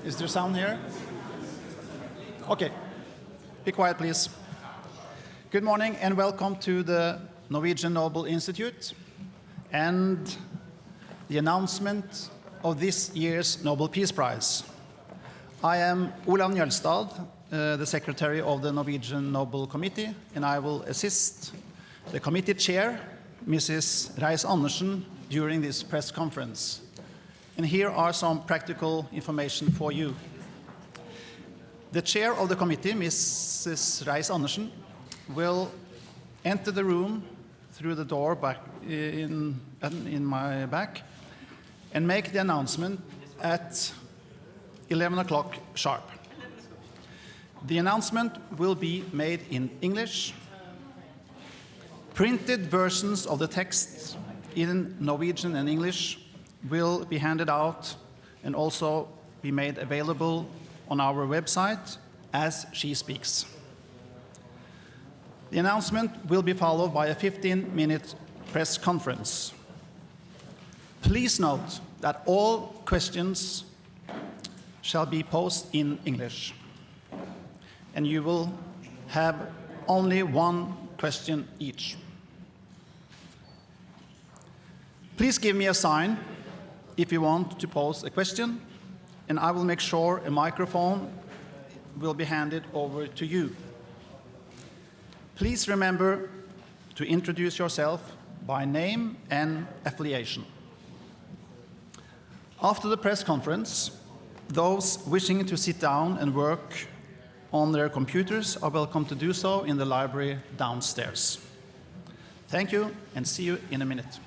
Is there sound here? Okay. Be quiet, please. Good morning and welcome to the Norwegian Nobel Institute and the announcement of this year's Nobel Peace Prize. I am Olav Njølstad, the Secretary of the Norwegian Nobel Committee, and I will assist the committee chair, Mrs. Reiss-Andersen, during this press conference. And here are some practical information for you. The chair of the committee, Mrs. Reiss-Andersen, will enter the room through the door back in my back and make the announcement at 11 o'clock sharp. The announcement will be made in English. Printed versions of the text in Norwegian and English will be handed out and also be made available on our website as she speaks. The announcement will be followed by a 15-minute press conference. Please note that all questions shall be posed in English, and you will have only one question each. Please give me a sign if you want to pose a question, and I will make sure a microphone will be handed over to you. Please remember to introduce yourself by name and affiliation. After the press conference, those wishing to sit down and work on their computers are welcome to do so in the library downstairs. Thank you, and see you in a minute.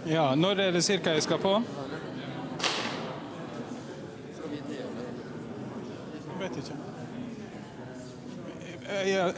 Ja, når er det cirka jeg skal på? Jeg vet ikke. Ja,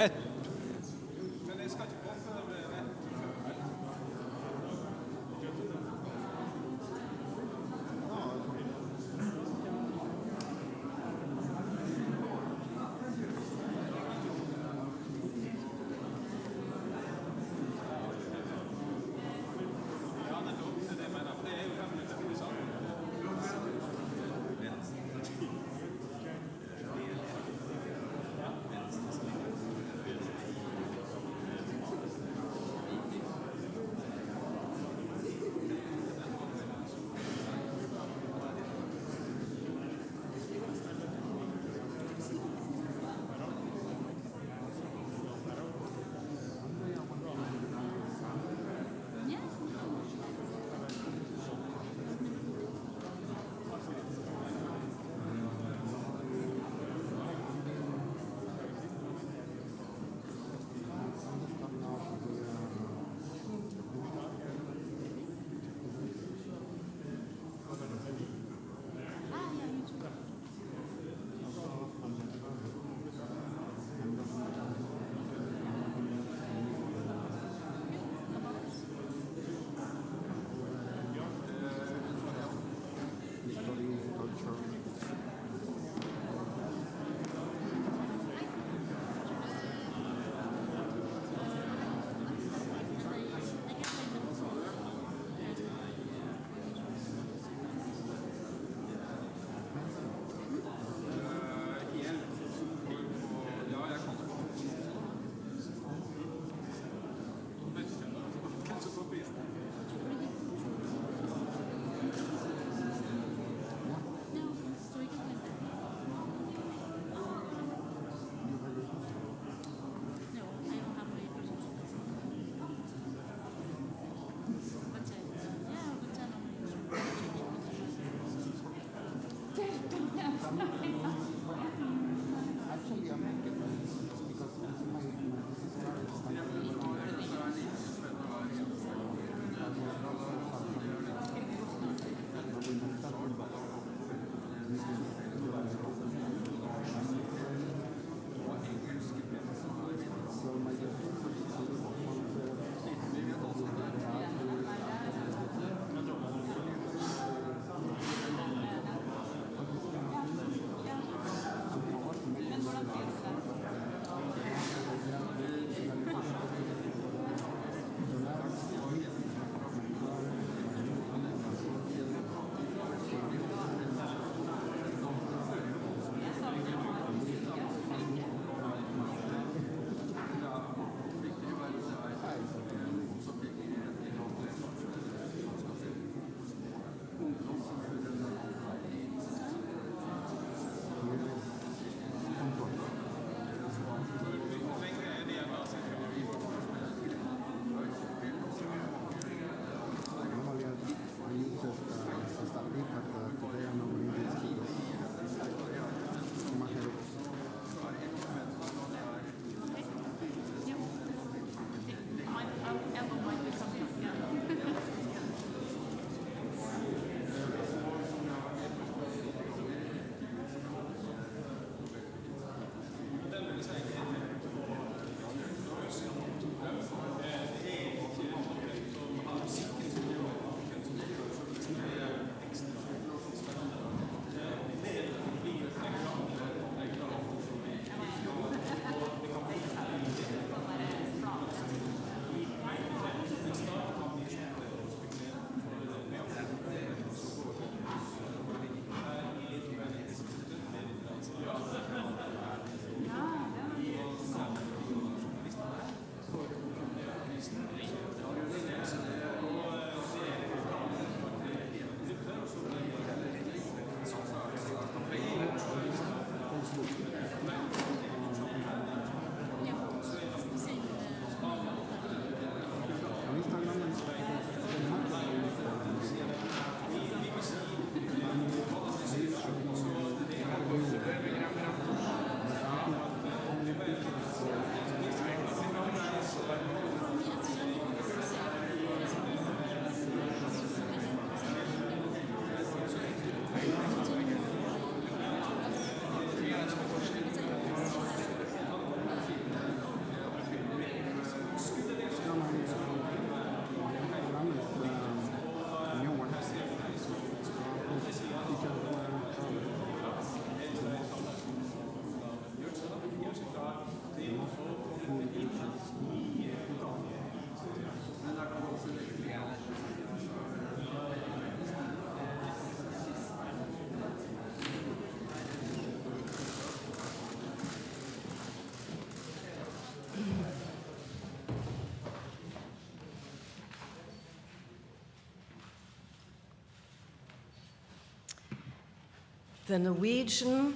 The Norwegian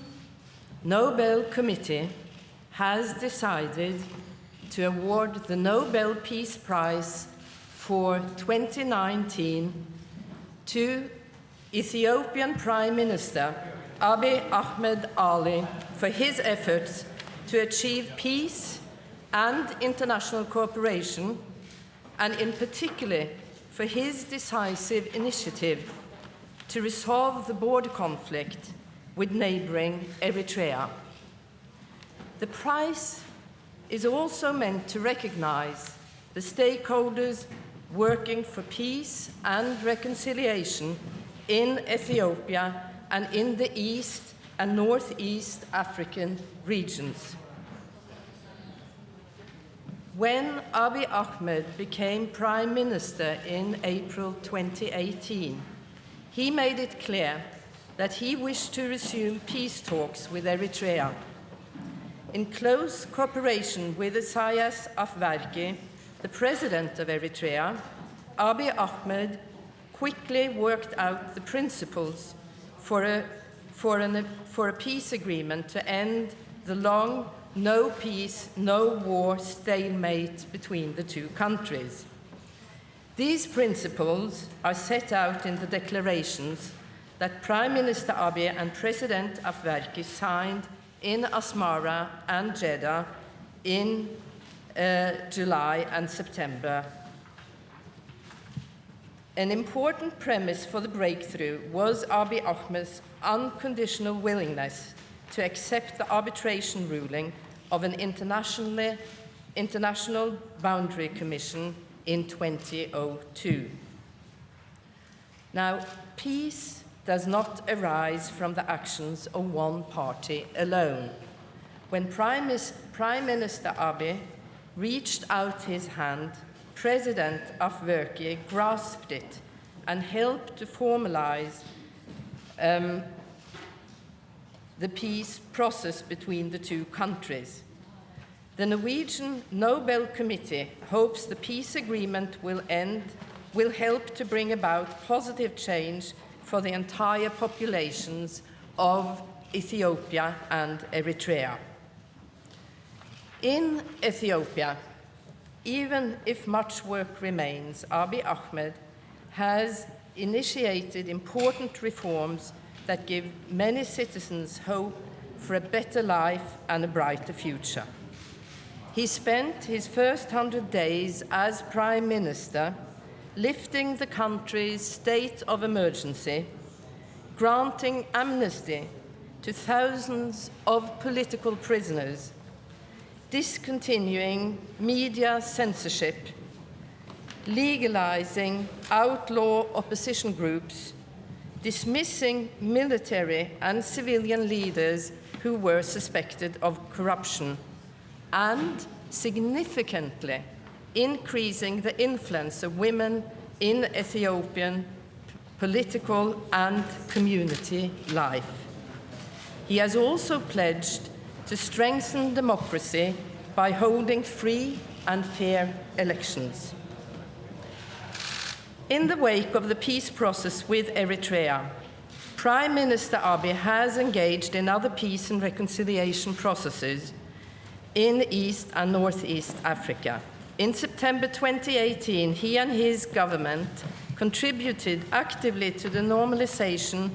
Nobel Committee has decided to award the Nobel Peace Prize for 2019 to Ethiopian Prime Minister Abiy Ahmed Ali for his efforts to achieve peace and international cooperation, and in particular for his decisive initiative to resolve the border conflict with neighboring Eritrea. The prize is also meant to recognize the stakeholders working for peace and reconciliation in Ethiopia and in the East and Northeast African regions. When Abiy Ahmed became Prime Minister in April 2018, he made it clear that he wished to resume peace talks with Eritrea. In close cooperation with Isaias Afwerki, the president of Eritrea, Abiy Ahmed quickly worked out the principles for a peace agreement to end the long no peace, no war stalemate between the two countries. These principles are set out in the declarations that Prime Minister Abiy and President Afwerki signed in Asmara and Jeddah in July and September. An important premise for the breakthrough was Abiy Ahmed's unconditional willingness to accept the arbitration ruling of an international boundary commission in 2002. Now, peace does not arise from the actions of one party alone. When Prime Minister Abiy reached out his hand, President Afwerki grasped it and helped to formalize the peace process between the two countries. The Norwegian Nobel Committee hopes the peace agreement will help to bring about positive change for the entire populations of Ethiopia and Eritrea. In Ethiopia, even if much work remains, Abiy Ahmed has initiated important reforms that give many citizens hope for a better life and a brighter future. He spent his first 100 days as Prime Minister lifting the country's state of emergency, granting amnesty to thousands of political prisoners, discontinuing media censorship, legalizing outlaw opposition groups, dismissing military and civilian leaders who were suspected of corruption, and significantly increasing the influence of women in Ethiopian political and community life. He has also pledged to strengthen democracy by holding free and fair elections. In the wake of the peace process with Eritrea, Prime Minister Abiy has engaged in other peace and reconciliation processes in East and Northeast Africa. In September 2018, he and his government contributed actively to the normalization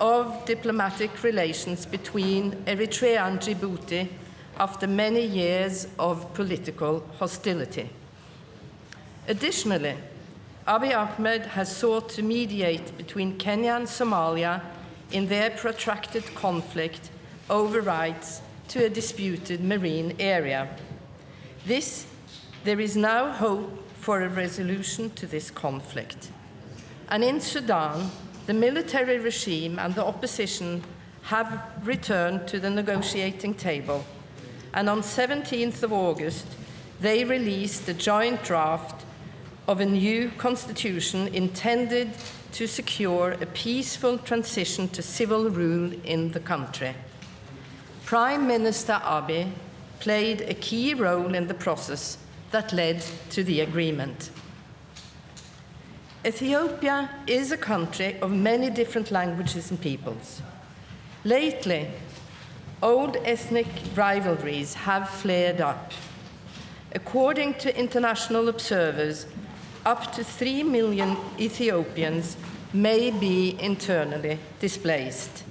of diplomatic relations between Eritrea and Djibouti after many years of political hostility. Additionally, Abiy Ahmed has sought to mediate between Kenya and Somalia in their protracted conflict over rights to a disputed marine area. There is now hope for a resolution to this conflict. And in Sudan, the military regime and the opposition have returned to the negotiating table. And on 17th of August, they released a joint draft of a new constitution intended to secure a peaceful transition to civil rule in the country. Prime Minister Abiy played a key role in the process that led to the agreement. Ethiopia is a country of many different languages and peoples. Lately, old ethnic rivalries have flared up. According to international observers, up to 3 million Ethiopians may be internally displaced.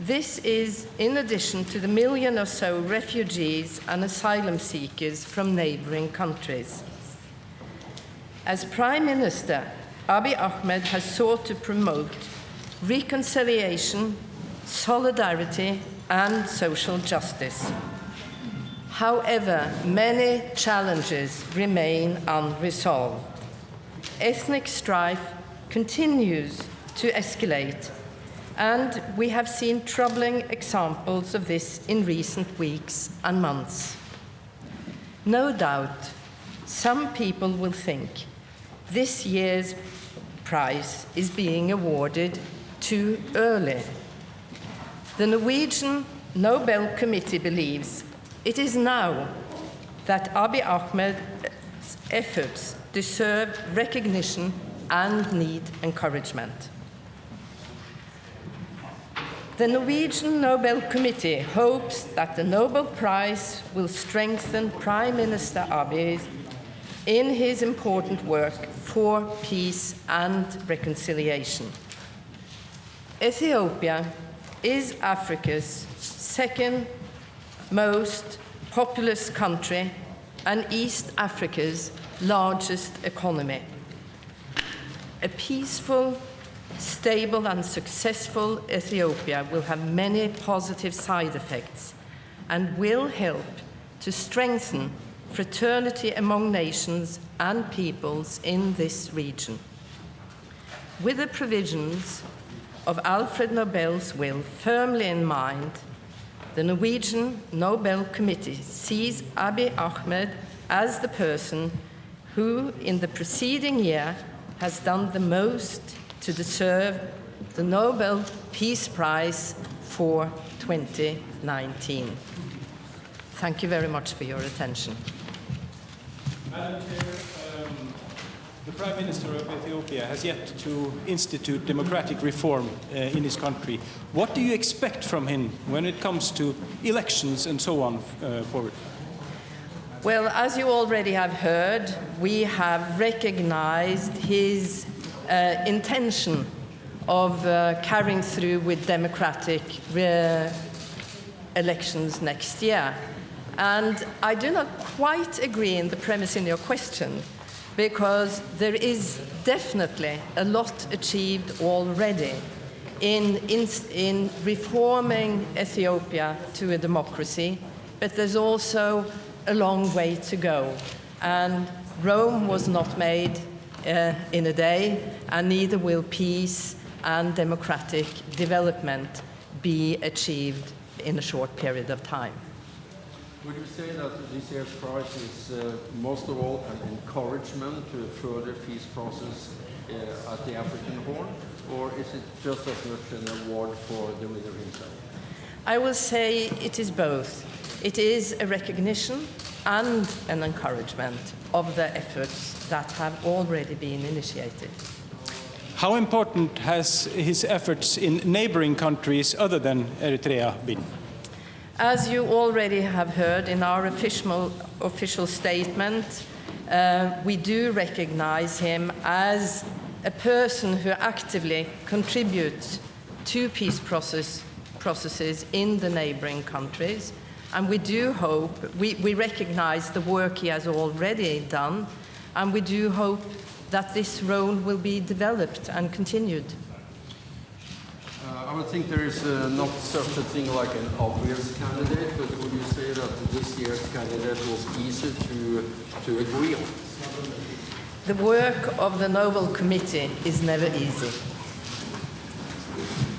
This is in addition to the million or so refugees and asylum seekers from neighboring countries. As Prime Minister, Abiy Ahmed has sought to promote reconciliation, solidarity, and social justice. However, many challenges remain unresolved. Ethnic strife continues to escalate, and we have seen troubling examples of this in recent weeks and months. No doubt, some people will think this year's prize is being awarded too early. The Norwegian Nobel Committee believes it is now that Abiy Ahmed's efforts deserve recognition and need encouragement. The Norwegian Nobel Committee hopes that the Nobel Prize will strengthen Prime Minister Abiy in his important work for peace and reconciliation. Ethiopia is Africa's second most populous country and East Africa's largest economy. A peaceful, stable and successful Ethiopia will have many positive side effects and will help to strengthen fraternity among nations and peoples in this region. With the provisions of Alfred Nobel's will firmly in mind, the Norwegian Nobel Committee sees Abiy Ahmed as the person who, in the preceding year, has done the most to deserve the Nobel Peace Prize for 2019. Thank you very much for your attention. Madam Chair, the Prime Minister of Ethiopia has yet to institute democratic reform in his country. What do you expect from him when it comes to elections and so on forward? Well, as you already have heard, we have recognized his intention of carrying through with democratic elections next year. And I do not quite agree in the premise in your question, because there is definitely a lot achieved already in reforming Ethiopia to a democracy, but there's also a long way to go. And Rome was not made in a day, and neither will peace and democratic development be achieved in a short period of time. Would you say that this year's prize is most of all an encouragement to a further peace process at the African Horn, or is it just as much an award for the leader himself? I will say it is both. It is a recognition and an encouragement of the efforts that have already been initiated. How important has his efforts in neighboring countries other than Eritrea been? As you already have heard in our official statement, we do recognize him as a person who actively contributes to peace processes in the neighboring countries. And we do hope, we recognize the work he has already done, and we do hope that this role will be developed and continued. I would think there is not such a thing like an obvious candidate, but would you say that this year's candidate was easy to agree on? The work of the Nobel Committee is never easy.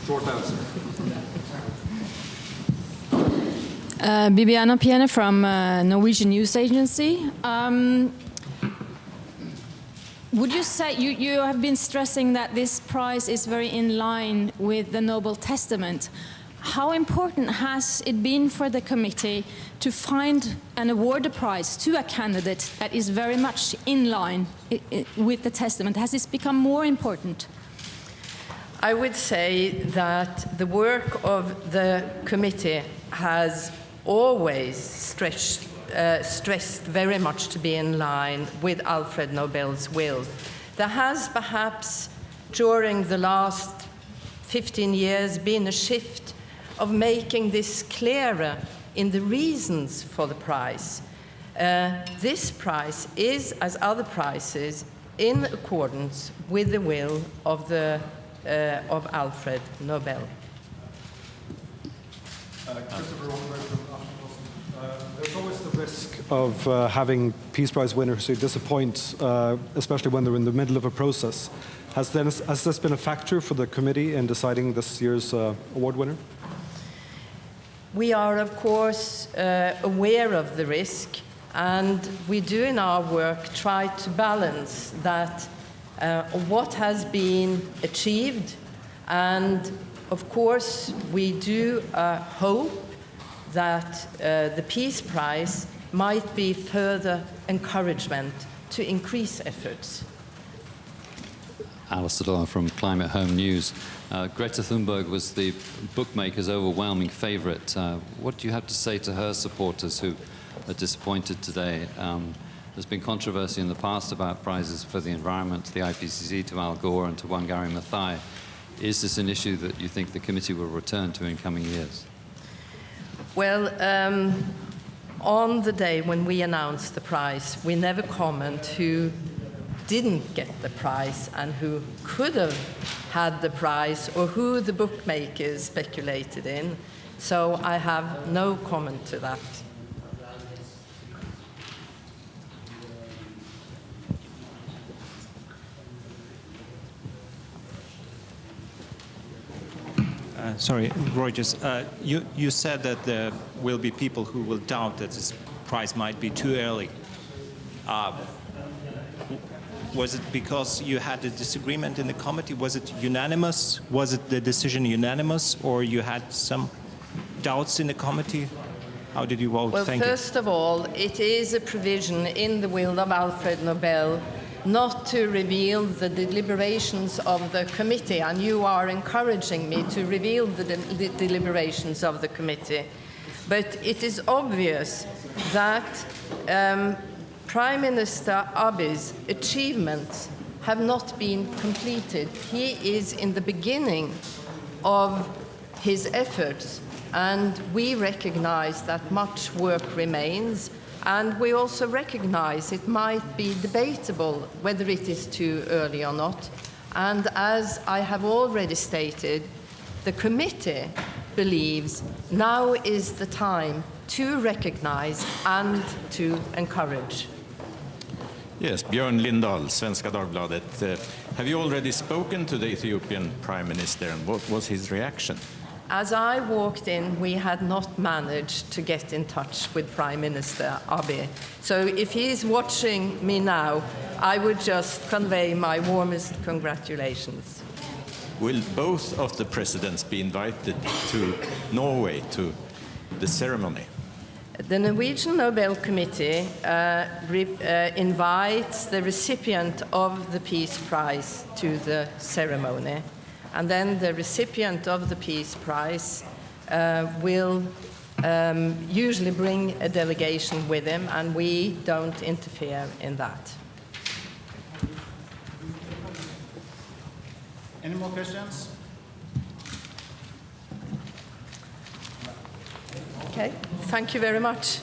Short answer. Bibiana Piene from Norwegian News Agency. Would you say, you have been stressing that this prize is very in line with the Nobel Testament. How important has it been for the committee to find and award a prize to a candidate that is very much in line with the Testament? Has this become more important? I would say that the work of the committee has always stressed very much to be in line with Alfred Nobel's will. There has perhaps during the last 15 years been a shift of making this clearer in the reasons for the prize. This prize is, as other prizes, in accordance with the will of Alfred Nobel. Christopher Rosenberg from Aftenposten. There's always the risk of having Peace Prize winners who disappoint, especially when they're in the middle of a process. Has this been a factor for the committee in deciding this year's award winner? We are, of course, aware of the risk, and we do in our work try to balance that what has been achieved, and of course we do hope that the Peace Prize might be further encouragement to increase efforts. Alistair Dyer from Climate Home News. Greta Thunberg was the bookmaker's overwhelming favourite. What do you have to say to her supporters who are disappointed today? There's been controversy in the past about prizes for the environment, to the IPCC, to Al Gore and to Wangari Maathai. Is this an issue that you think the committee will return to in coming years? Well, on the day when we announced the prize, we never comment who didn't get the prize and who could have had the prize or who the bookmakers speculated in. So I have no comment to that. Sorry, Reuters. You said that there will be people who will doubt that this prize might be too early. Was it because you had a disagreement in the committee? Was it unanimous? Was it the decision unanimous, or you had some doubts in the committee? How did you vote? Well, first of all, it is a provision in the will of Alfred Nobel not to reveal the deliberations of the committee, and you are encouraging me to reveal the deliberations of the committee. But it is obvious that Prime Minister Abiy's achievements have not been completed. He is in the beginning of his efforts, and we recognize that much work remains, and we also recognize it might be debatable whether it is too early or not. And as I have already stated, the committee believes now is the time to recognize and to encourage. Yes, Björn Lindahl, Svenska Dagbladet. Have you already spoken to the Ethiopian Prime Minister, and what was his reaction? As I walked in, we had not managed to get in touch with Prime Minister Abiy. So if he's watching me now, I would just convey my warmest congratulations. Will both of the presidents be invited to Norway to the ceremony? The Norwegian Nobel Committee invites the recipient of the Peace Prize to the ceremony. And then the recipient of the Peace Prize will usually bring a delegation with him, and we don't interfere in that. Any more questions? Okay, thank you very much.